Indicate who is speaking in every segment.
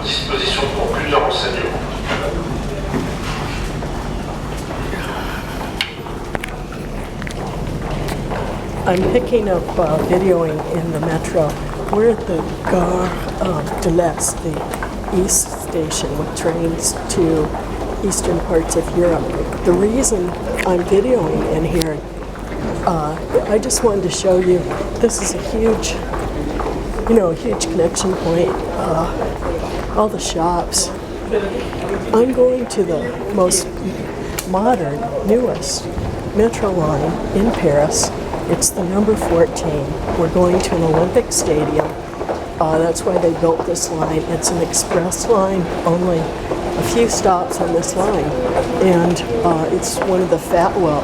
Speaker 1: disposition pour plusieurs renseignements.
Speaker 2: I'm picking up videoing in the metro. We're at the Gare de l'Est, the East Station, with trains to eastern parts of Europe. The reason I'm videoing in here, I just wanted to show you, this is a huge, a huge connection point. All the shops. I'm going to the most modern, newest metro line in Paris. It's the number 14. We're going to an Olympic Stadium. That's why they built this line. It's an express line, only a few stops on this line. And it's one of the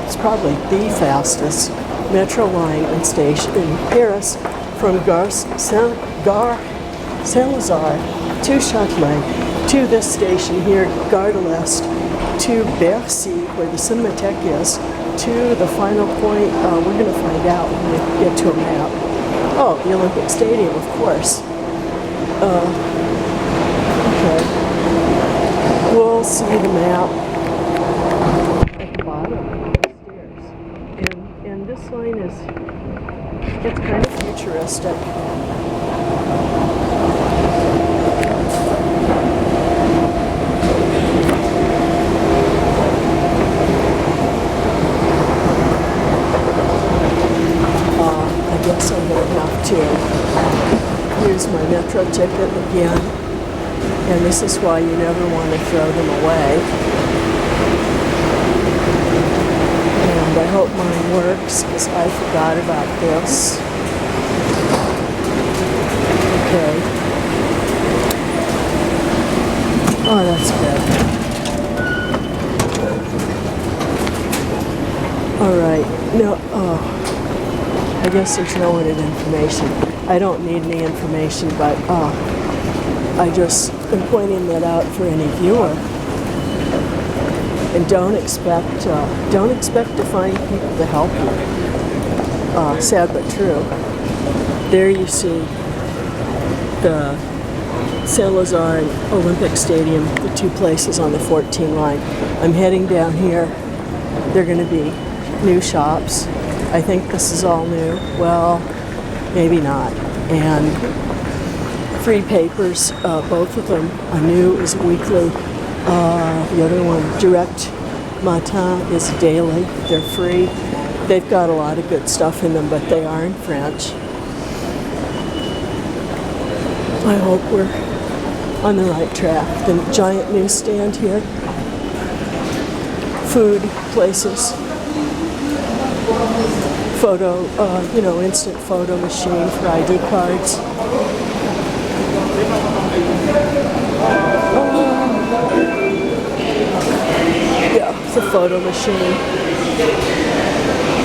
Speaker 2: it's probably the fastest metro line and station in Paris, from Gare Saint-Lazare to Châtelet, to this station here, Gare de l'Est, to Bercy, where the Cinematheque is, to the final point. We're going to find out when we get to a map. Oh, the Olympic Stadium, of course. Okay. We'll see the map at the bottom of the stairs. And this line it's kind of futuristic. I guess I'm going to have to use my metro ticket again. And this is why you never want to throw them away. And I hope mine works, because I forgot about this. Okay. Oh, that's good. All right. No, I guess there's no added information. I don't need any information, but I just am pointing that out for any viewer. And don't expect to find people to help you. Sad but true. There you see the Saint-Lazare and Olympic Stadium, the two places on the 14 line. I'm heading down here. They're going to be new shops. I think this is all new. Well, maybe not. And free papers, both of them. A new is weekly. The other one, Direct Matin, is daily. They're free. They've got a lot of good stuff in them, but they are in French. I hope we're on the right track. The giant newsstand here. Food places. Photo, instant photo machine for ID cards. Yeah, it's a photo machine.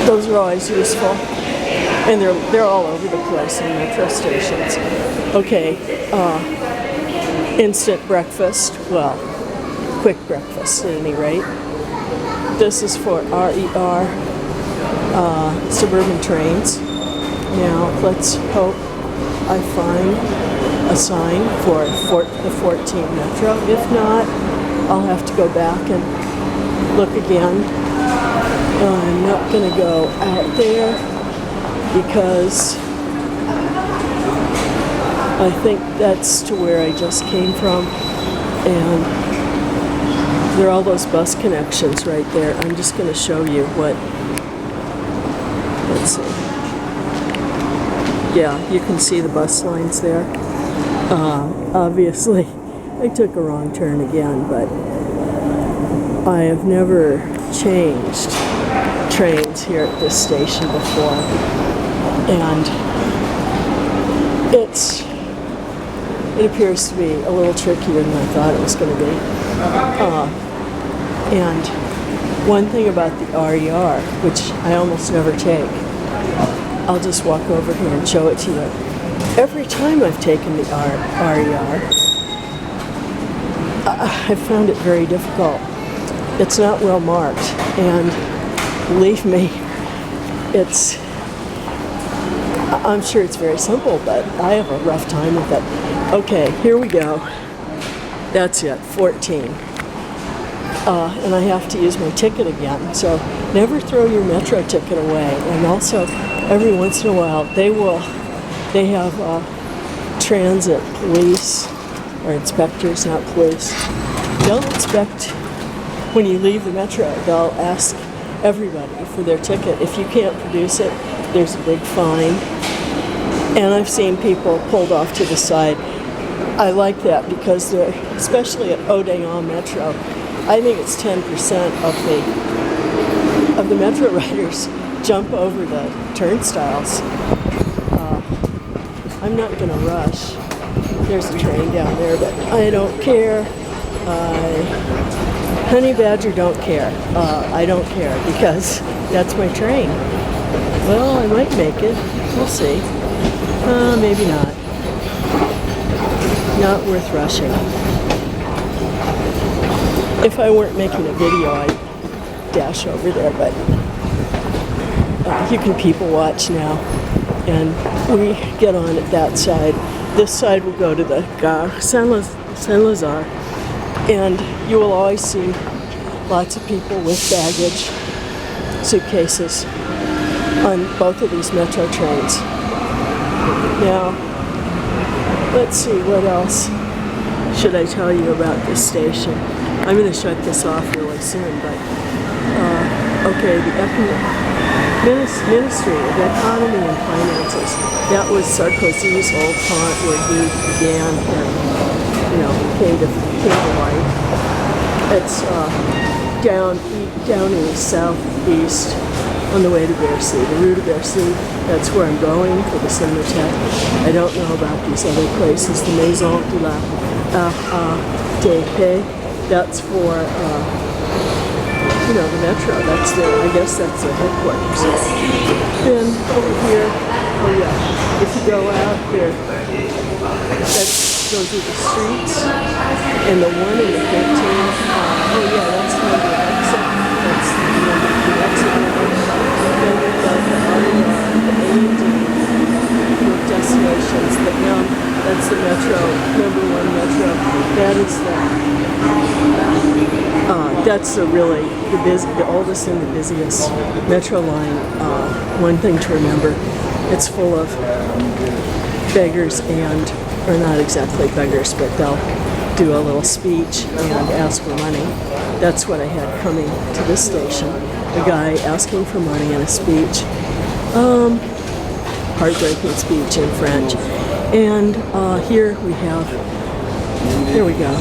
Speaker 2: Those are always useful. And they're all over the place in metro stations. Okay, instant breakfast. Well, quick breakfast at any rate. This is for RER. Suburban trains. Now let's hope I find a sign for the 14 Metro. If not, I'll have to go back and look again. I'm not going to go out there because I think that's to where I just came from, and there are all those bus connections right there. I'm just going to show you what. Let's see. Yeah, you can see the bus lines there. Obviously, I took a wrong turn again, but I have never changed trains here at this station before, and it appears to be a little trickier than I thought it was going to be. And one thing about the RER, which I almost never take, I'll just walk over here and show it to you. Every time I've taken the RER, I've found it very difficult. It's not well marked, and believe me, I'm sure it's very simple, but I have a rough time with it. Okay, here we go. That's it, 14. And I have to use my ticket again. So never throw your Metro ticket away. And also, every once in a while, they have transit police or inspectors, not police. They'll inspect when you leave the Metro. They'll ask everybody for their ticket. If you can't produce it, there's a big fine. And I've seen people pulled off to the side. I like that because especially at Odeon Metro, I think it's 10% of the Metro riders jump over the turnstiles. I'm not going to rush. There's a train down there, but I don't care. Honey Badger don't care. I don't care because that's my train. Well, I might make it. We'll see. Maybe not. Not worth rushing. If I weren't making a video, I'd dash over there, but you can people watch now. And we get on at that side. This side will go to the Gare Saint-Lazare. And you will always see lots of people with baggage, suitcases, on both of these Metro trains. Now, let's see, what else should I tell you about this station? I'm going to shut this off really soon, but okay, the Ministry of Economy and Finances. That was Sarkozy's old haunt where he began and, came to life. It's down east, southeast, on the way to Bercy, the Rue de Bercy. That's where I'm going for the Cinémathèque. I don't know about these other places. The Maison de la RATP. That's for the Metro. I guess that's the headquarters. Then over here, if you go out there, those are the streets, and the one in the 15, that's the exit. That's the exit. Then we've got the destinations, but now that's the Metro, number 1 Metro. That is that's the oldest and the busiest Metro line. One thing to remember, it's full of beggars or not exactly beggars, but they'll do a little speech and ask for money. That's what I had coming to this station. A guy asking for money in a speech. Heartbreaking speech in French. And here we go.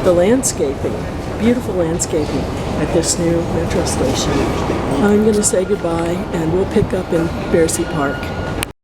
Speaker 2: The landscaping, beautiful landscaping at this new Metro station. I'm going to say goodbye, and we'll pick up in Bercy Park.